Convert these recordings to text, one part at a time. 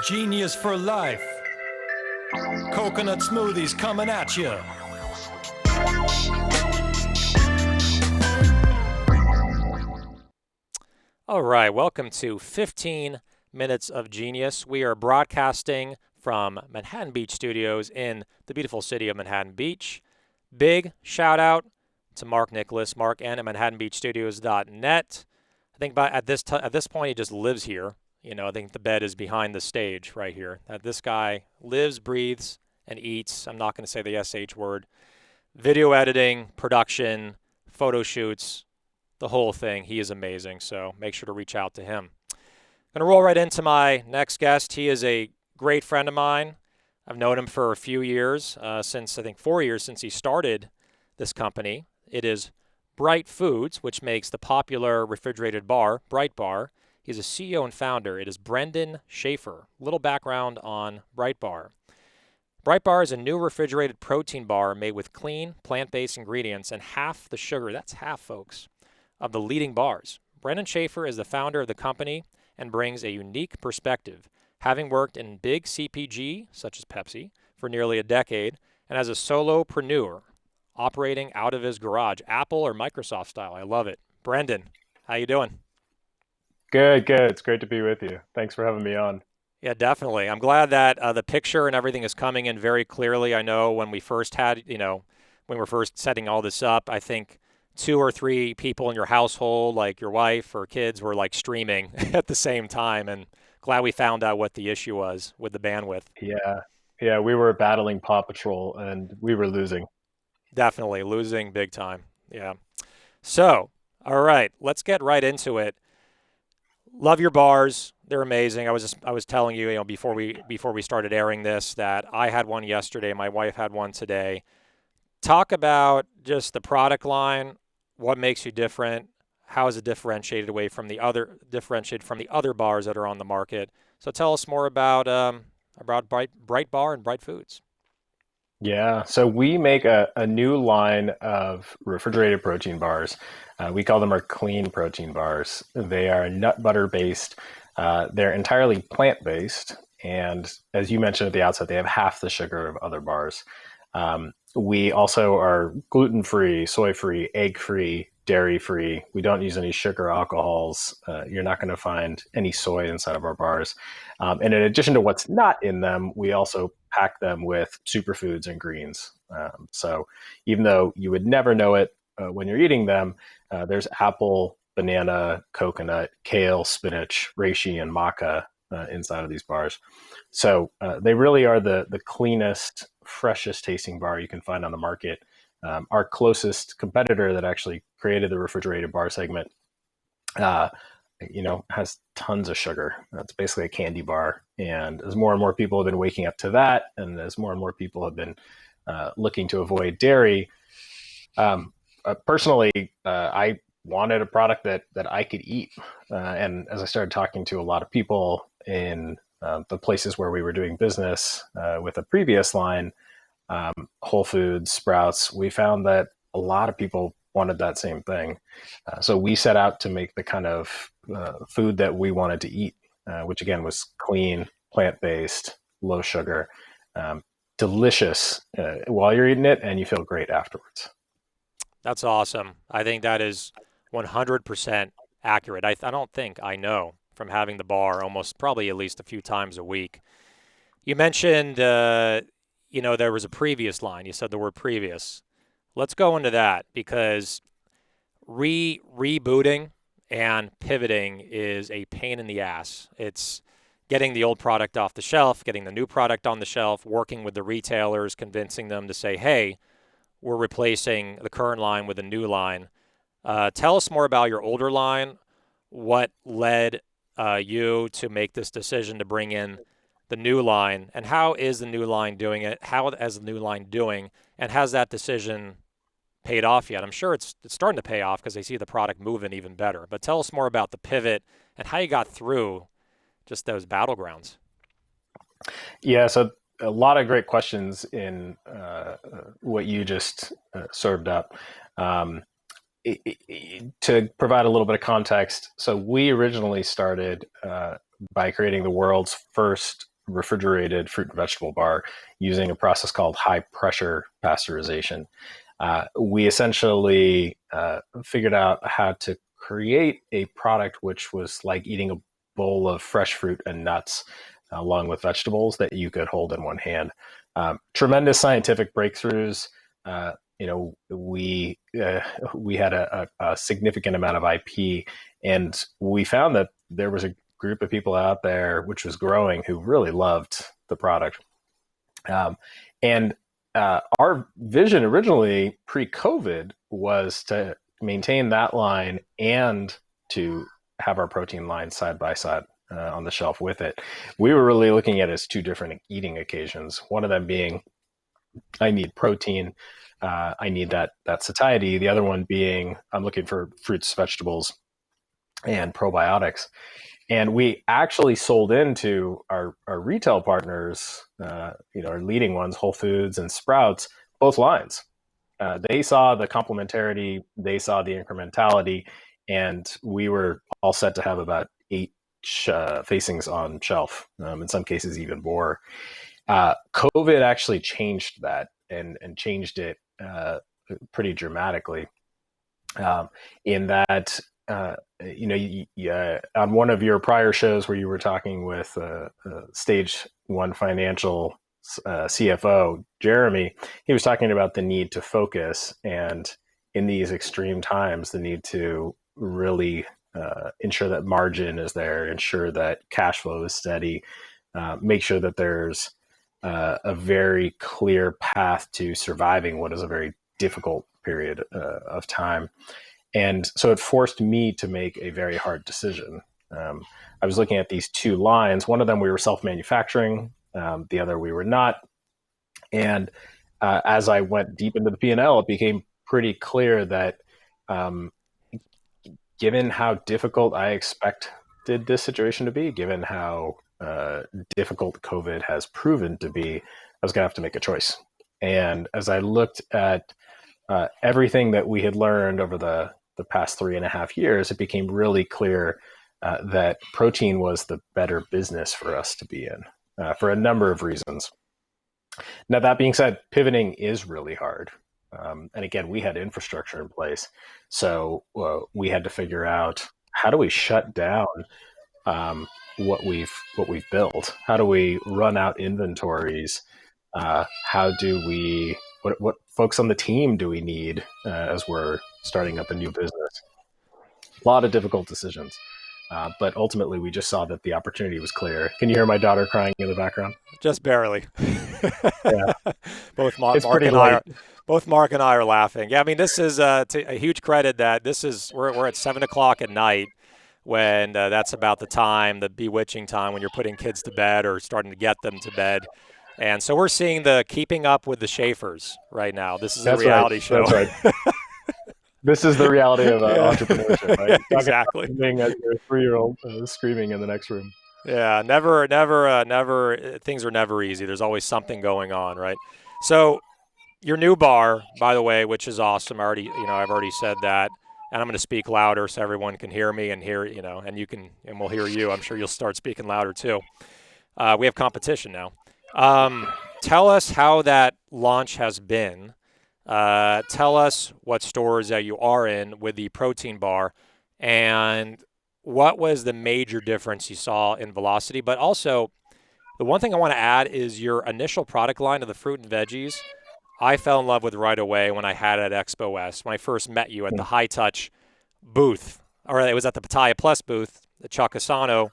Genius for life. Coconut smoothies coming at you. All right, welcome to 15 Minutes of Genius. We are broadcasting from Manhattan Beach Studios in the beautiful city of Manhattan Beach. Big shout out to Mark Nicholas, Mark N at ManhattanBeachStudios.net. I think at this point he just lives here. You know, I think the bed is behind the stage right here. This guy lives, breathes, and eats. I'm not going to say the SH word. Video editing, production, photo shoots, the whole thing. He is amazing, so make sure to reach out to him. I'm going to roll right into my next guest. He is a great friend of mine. I've known him for a few years, since I think 4 years since he started this company. It is Bright Foods, which makes the popular refrigerated bar, Bright Bar. He's a CEO and founder. It is Brenden Schaefer. Little background on Bright Bar. Bright Bar is a new refrigerated protein bar made with clean, plant-based ingredients and half the sugar, that's half, folks, of the leading bars. Brenden Schaefer is the founder of the company and brings a unique perspective, having worked in big CPG, such as Pepsi, for nearly a decade, and as a solopreneur, operating out of his garage, Apple or Microsoft style. I love it. Brenden, how you doing? Good. It's great to be with you. Thanks for having me on. Yeah, definitely. I'm glad that the picture and everything is coming in very clearly. I know when we first had, when we were first setting all this up, I think 2 or 3 people in your household, like your wife or kids, were like streaming at the same time. And glad we found out what the issue was with the bandwidth. Yeah. Yeah, we were battling Paw Patrol and we were losing. Definitely losing big time. Yeah. So, all right, let's get right into it. Love your bars. They're amazing. I was telling you, before we started airing this that I had one yesterday, my wife had one today. Talk about just the product line, what makes you different, how is it differentiated from the other bars that are on the market. So tell us more about Bright Bar and Bright Foods. Yeah, so we make a new line of refrigerated protein bars. We call them our clean protein bars. They are nut butter based. They're entirely plant based. And as you mentioned at the outset, they have half the sugar of other bars. We also are gluten free, soy free, egg free, dairy free. We don't use any sugar alcohols. You're not going to find any soy inside of our bars. And in addition to what's not in them, we also pack them with superfoods and greens. So even though you would never know it when you're eating them, there's apple, banana, coconut, kale, spinach, reishi, and maca inside of these bars. So they really are the cleanest, freshest tasting bar you can find on the market. Our closest competitor that actually created the refrigerated bar segment, has tons of sugar. It's basically a candy bar. And as more and more people have been waking up to that, and as more and more people have been looking to avoid dairy, personally, I wanted a product that I could eat. And as I started talking to a lot of people in the places where we were doing business with a previous line, Whole Foods, Sprouts, we found that a lot of people wanted that same thing. So we set out to make the kind of food that we wanted to eat, which again was clean, plant-based, low sugar, delicious while you're eating it, and you feel great afterwards. That's awesome. I think that is 100% accurate. I don't think I know from having the bar almost probably at least a few times a week. You mentioned, there was a previous line. You said the word previous. Let's go into that because rebooting and pivoting is a pain in the ass. It's getting the old product off the shelf, getting the new product on the shelf, working with the retailers, convincing them to say, hey, we're replacing the current line with a new line. Tell us more about your older line. What led you to make this decision to bring in the new line, and how is the new line doing it? How is the new line doing, and has that decision paid off yet? I'm sure it's starting to pay off because they see the product moving even better. But tell us more about the pivot and how you got through just those battlegrounds. Yeah, so a lot of great questions in what you just served up. To provide a little bit of context, so we originally started by creating the world's first refrigerated fruit and vegetable bar using a process called high pressure pasteurization. We essentially figured out how to create a product which was like eating a bowl of fresh fruit and nuts along with vegetables that you could hold in one hand. Tremendous scientific breakthroughs. We had a significant amount of IP, and we found that there was a group of people out there, which was growing, who really loved the product. And our vision originally pre-COVID was to maintain that line and to have our protein line side by side on the shelf with it. We were really looking at it as two different eating occasions. One of them being, I need protein, I need that satiety. The other one being, I'm looking for fruits, vegetables, and probiotics. And we actually sold into our retail partners, our leading ones, Whole Foods and Sprouts, both lines. They saw the complementarity, they saw the incrementality, and we were all set to have about 8 facings on shelf, in some cases even more. COVID actually changed that and changed it pretty dramatically, in that on one of your prior shows where you were talking with Stage 1 Financial CFO Jeremy, he was talking about the need to focus, and in these extreme times, the need to really ensure that margin is there, ensure that cash flow is steady, make sure that there's a very clear path to surviving what is a very difficult period of time. And so it forced me to make a very hard decision. I was looking at these two lines. One of them we were self-manufacturing, the other we were not. And as I went deep into the P&L, it became pretty clear that given how difficult I expected this situation to be, given how difficult COVID has proven to be, I was going to have to make a choice. And as I looked at everything that we had learned over the past 3.5 years, it became really clear that protein was the better business for us to be in, for a number of reasons. Now, that being said, pivoting is really hard. And again, we had infrastructure in place. So we had to figure out, how do we shut down what we've built? How do we run out inventories? How do we, what folks on the team do we need as we're starting up a new business? A lot of difficult decisions. But ultimately, we just saw that the opportunity was clear. Can you hear my daughter crying in the background? Just barely. Yeah. Both Mark and I are laughing. Yeah, I mean, this is a huge credit that we're at 7:00 at night, when that's about the time, the bewitching time when you're putting kids to bed or starting to get them to bed. And so we're seeing the Keeping Up with the Schaefers right now. This is a reality show. That's right. This is the reality of entrepreneurship, right? Exactly. Being as your 3-year-old screaming in the next room. Yeah, never. Things are never easy. There's always something going on, right? So, your new bar, by the way, which is awesome. I've already said that, and I'm going to speak louder so everyone can hear me and and we'll hear you. I'm sure you'll start speaking louder too. We have competition now. Tell us how that launch has been. Tell us what stores that you are in with the protein bar, and what was the major difference you saw in velocity. But also, the one thing I want to add is your initial product line of the fruit and veggies. I fell in love with right away when I had it at Expo West, when I first met you at the High Touch booth, or it was at the Pataya Plus booth. Chuck Asano,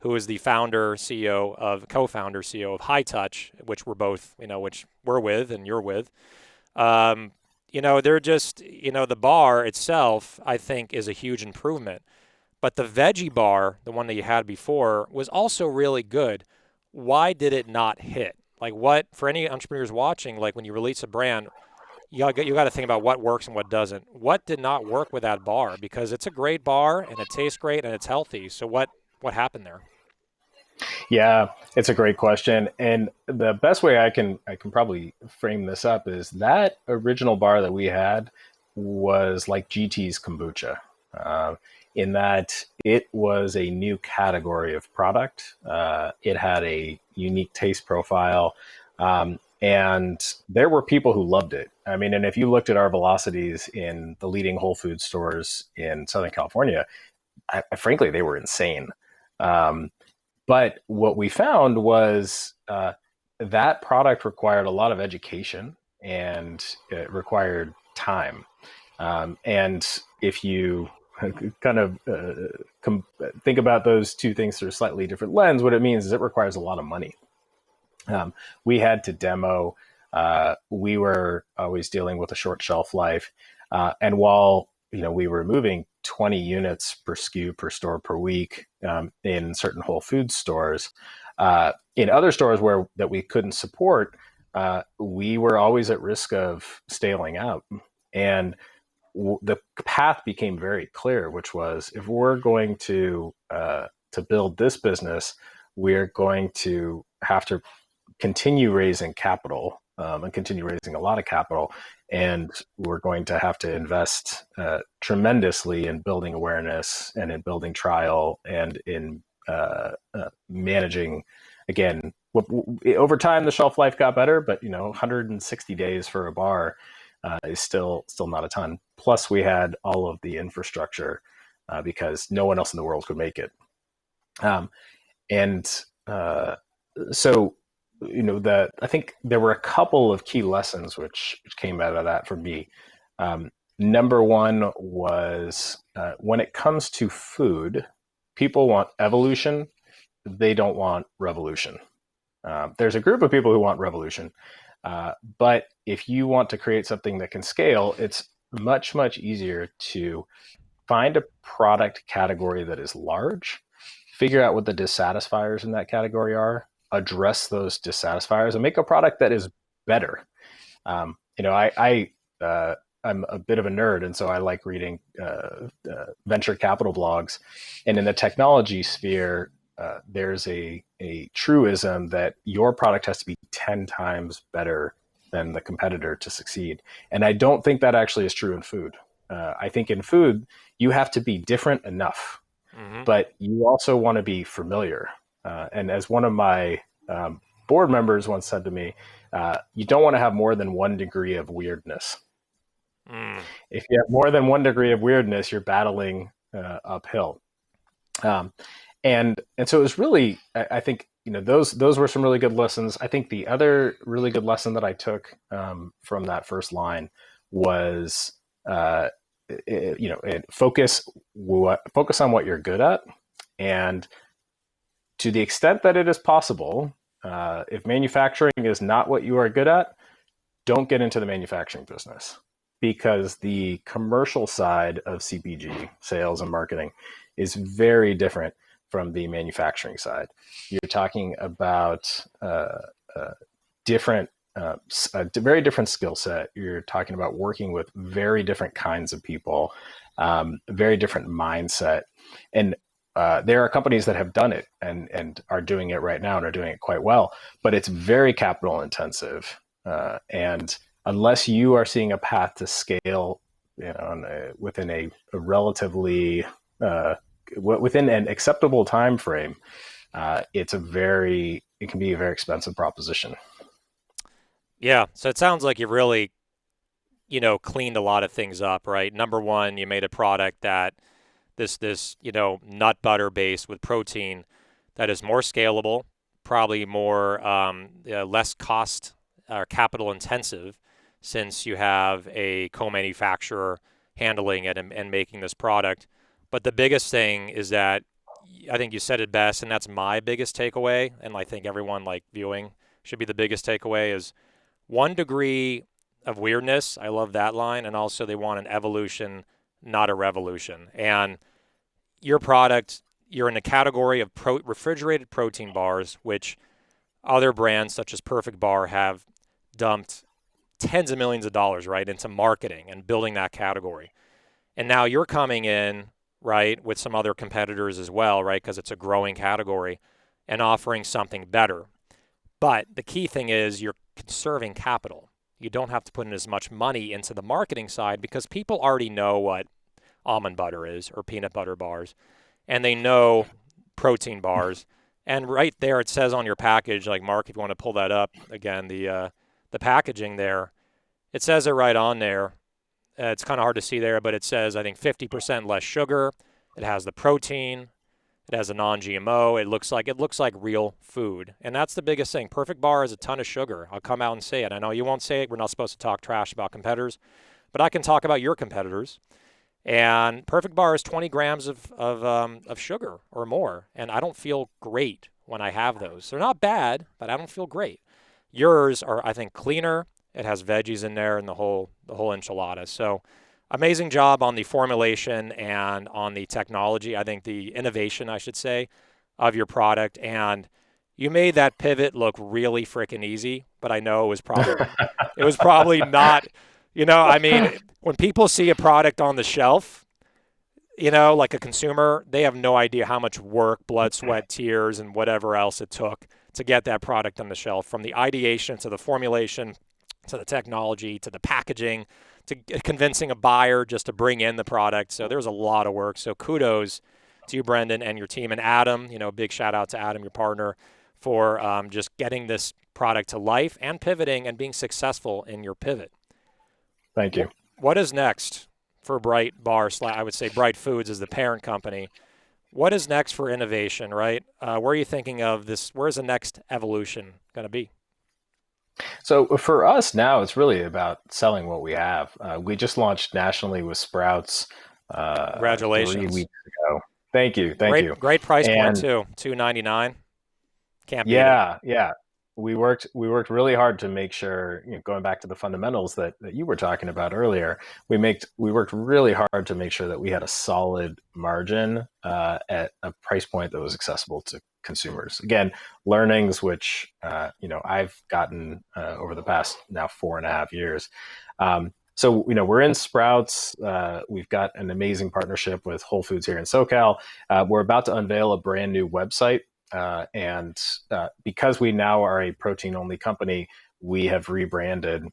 who is the co-founder, CEO of High Touch, which we're both, which we're with and you're with. They're just, the bar itself, I think, is a huge improvement. But the veggie bar, the one that you had before, was also really good. Why did it not hit? Like, what, for any entrepreneurs watching, like when you release a brand, you got to think about what works and what doesn't. What did not work with that bar? Because it's a great bar and it tastes great and it's healthy. So what happened there? Yeah, it's a great question. And the best way I can probably frame this up is that original bar that we had was like GT's kombucha. in that it was a new category of product. It had a unique taste profile. And there were people who loved it. I mean, and if you looked at our velocities in the leading Whole Food stores in Southern California, frankly, they were insane. But what we found was that product required a lot of education and it required time. And if you kind of think about those two things through a slightly different lens, what it means is it requires a lot of money. We had to demo. We were always dealing with a short shelf life. And while we were moving 20 units per SKU per store per week in certain Whole Foods stores, in other stores that we couldn't support, we were always at risk of staling out. And the path became very clear, which was if we're going to build this business, we're going to have to continue raising capital and continue raising a lot of capital. And we're going to have to invest tremendously in building awareness and in building trial and in managing. Again, over time, the shelf life got better, but 160 days for a bar is still not a ton. Plus, we had all of the infrastructure because no one else in the world could make it. So I think there were a couple of key lessons which came out of that for me. Number one was when it comes to food, people want evolution. They don't want revolution. There's a group of people who want revolution. But if you want to create something that can scale, it's much, much easier to find a product category that is large, figure out what the dissatisfiers in that category are, address those dissatisfiers, and make a product that is better. I'm a bit of a nerd, and so I like reading venture capital blogs. And in the technology sphere, there's a truism that your product has to be 10 times better than the competitor to succeed. And I don't think that actually is true in food. I think in food, you have to be different enough, but you also want to be familiar. And as one of my board members once said to me, you don't want to have more than 1 degree of weirdness. If you have more than 1 degree of weirdness, you're battling uphill. And so it was really, I think, those were some really good lessons. I think the other really good lesson that I took from that first line was, focus on what you're good at. And to the extent that it is possible, if manufacturing is not what you are good at, don't get into the manufacturing business, because the commercial side of CPG, sales and marketing, is very different from the manufacturing side. You're talking about a very different skill set. You're talking about working with very different kinds of people, very different mindset. And there are companies that have done it and are doing it right now and are doing it quite well, but it's very capital intensive. And unless you are seeing a path to scale, within a relatively within an acceptable time frame, it can be a very expensive proposition. Yeah. So it sounds like you've really, cleaned a lot of things up, right? Number one, you made a product that this nut butter based with protein that is more scalable, probably more less cost or capital intensive, since you have a co-manufacturer handling it and making this product. But the biggest thing is that I think you said it best, and that's my biggest takeaway, and I think everyone viewing should be the biggest takeaway, is 1 degree of weirdness. I love that line. And also they want an evolution, not a revolution. And your product, you're in a category of refrigerated protein bars, which other brands such as Perfect Bar have dumped tens of millions of dollars, right, into marketing and building that category. And now you're coming in, right, with some other competitors as well, right, because it's a growing category, and offering something better. But the key thing is you're conserving capital. You don't have to put in as much money into the marketing side because people already know what almond butter is or peanut butter bars, and they know protein bars. And right there, it says on your package, like Mark, if you want to pull that up again, the packaging there, it says it right on there. It's kind of hard to see there, but it says, I think, 50% less sugar. It has the protein. It has a non-GMO. It looks like real food. And that's the biggest thing. Perfect Bar is a ton of sugar. I'll come out and say it. I know you won't say it. We're not supposed to talk trash about competitors, but I can talk about your competitors. And Perfect Bar is 20 grams of sugar or more. And I don't feel great when I have those. They're not bad, but I don't feel great. Yours are, I think, cleaner. It has veggies in there and the whole enchilada. So amazing job on the formulation and on the technology. I think the innovation, I should say, of your product. And you made that pivot look really freaking easy, but I know it was probably not, I mean, when people see a product on the shelf, like a consumer, they have no idea how much work, blood, sweat, tears, and whatever else it took to get that product on the shelf, from the ideation to the formulation to the technology to the packaging to convincing a buyer just to bring in the product. So there was a lot of work. So kudos to you, Brenden, and your team. And Adam, big shout out to Adam, your partner, for just getting this product to life and pivoting and being successful in your pivot. Thank you. What is next for Bright Bar? I would say Bright Foods is the parent company. What is next for innovation, right? Where are you thinking of this? Where's the next evolution going to be? So for us now, it's really about selling what we have. We just launched nationally with Sprouts. Congratulations! 3 weeks ago. Thank you. Great price point too. $2.99. Can't beat it. Yeah. We worked really hard to make sure, going back to the fundamentals that you were talking about earlier, we worked really hard to make sure that we had a solid margin at a price point that was accessible to consumers. Again, learnings which I've gotten over the past now 4.5 years. So we're in Sprouts. We've got an amazing partnership with Whole Foods here in SoCal. We're about to unveil a brand new website. And because we now are a protein-only company, we have rebranded,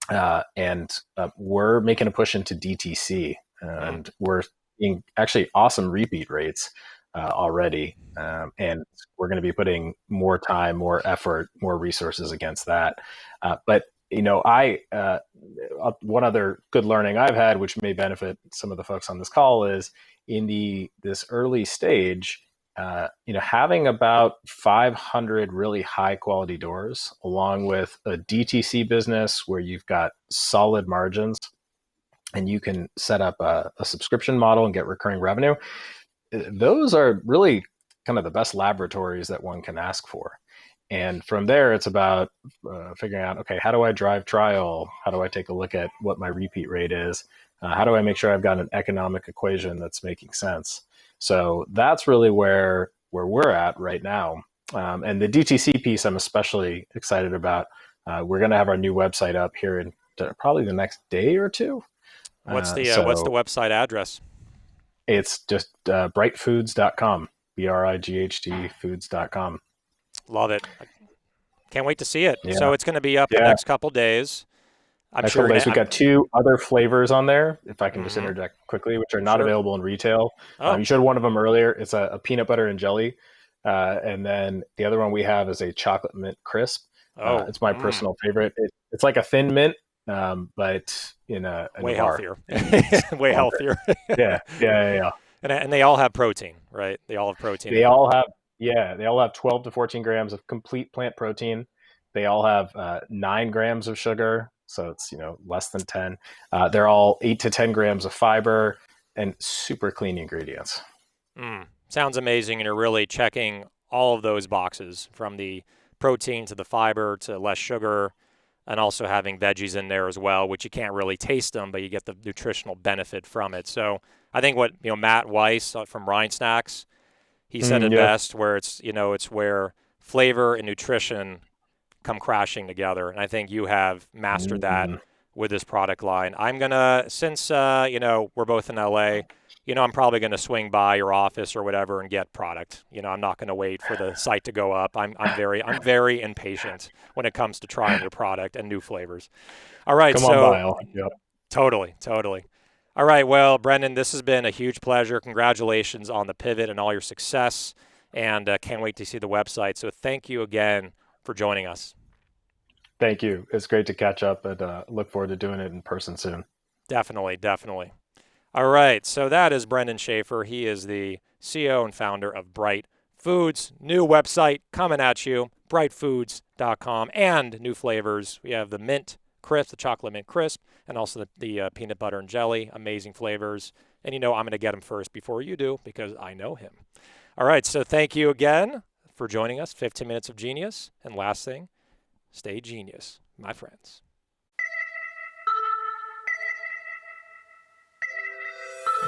and we're making a push into DTC, and we're seeing actually awesome repeat rates already. And we're going to be putting more time, more effort, more resources against that. But one other good learning I've had, which may benefit some of the folks on this call, is in this early stage. Having about 500 really high quality doors, along with a DTC business where you've got solid margins and you can set up a subscription model and get recurring revenue. Those are really kind of the best laboratories that one can ask for. And from there, it's about figuring out, okay, how do I drive trial? How do I take a look at what my repeat rate is? How do I make sure I've got an economic equation that's making sense? So that's really where we're at right now. And the DTC piece, I'm especially excited about. We're going to have our new website up here in probably the next day or two. What's the website address? It's just brightfoods.com, BRIGHT foods.com. Love it. Can't wait to see it. Yeah. So it's going to be up the next couple days. We've got 2 other flavors on there, if I can just interject quickly, which are not available in retail. You showed one of them earlier. It's a peanut butter and jelly. And then the other one we have is a chocolate mint crisp. It's my personal favorite. It's like a thin mint, but in a way bar. healthier. Way healthier. Yeah. And they all have protein, right? They all have protein. They all have 12 to 14 grams of complete plant protein. They all have 9 grams of sugar. So it's, less than 10. They're all 8 to 10 grams of fiber and super clean ingredients. Sounds amazing. And you're really checking all of those boxes, from the protein to the fiber to less sugar, and also having veggies in there as well, which you can't really taste them, but you get the nutritional benefit from it. So I think what, Matt Weiss from Rind Snacks, he said it best, where it's where flavor and nutrition come crashing together. And I think you have mastered that with this product line. I'm going to, since, we're both in LA, I'm probably going to swing by your office or whatever and get product. I'm not going to wait for the site to go up. I'm very impatient when it comes to trying your product and new flavors. All right. Come on by. Yep. Totally. All right. Well, Brenden, this has been a huge pleasure. Congratulations on the pivot and all your success. And can't wait to see the website. So thank you again for joining us. Thank you. It's great to catch up and look forward to doing it in person soon. Definitely, definitely. All right. So that is Brenden Schaefer. He is the CEO and founder of Bright Foods. New website coming at you, brightfoods.com, and new flavors. We have the mint crisp, the chocolate mint crisp, and also the peanut butter and jelly. Amazing flavors. And I'm going to get them first before you do because I know him. All right. So thank you again for joining us. 15 minutes of genius. And last thing, stay genius, my friends.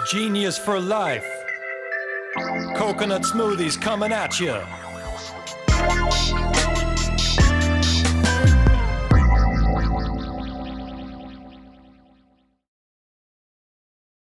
Genius for life. Coconut smoothies coming at you.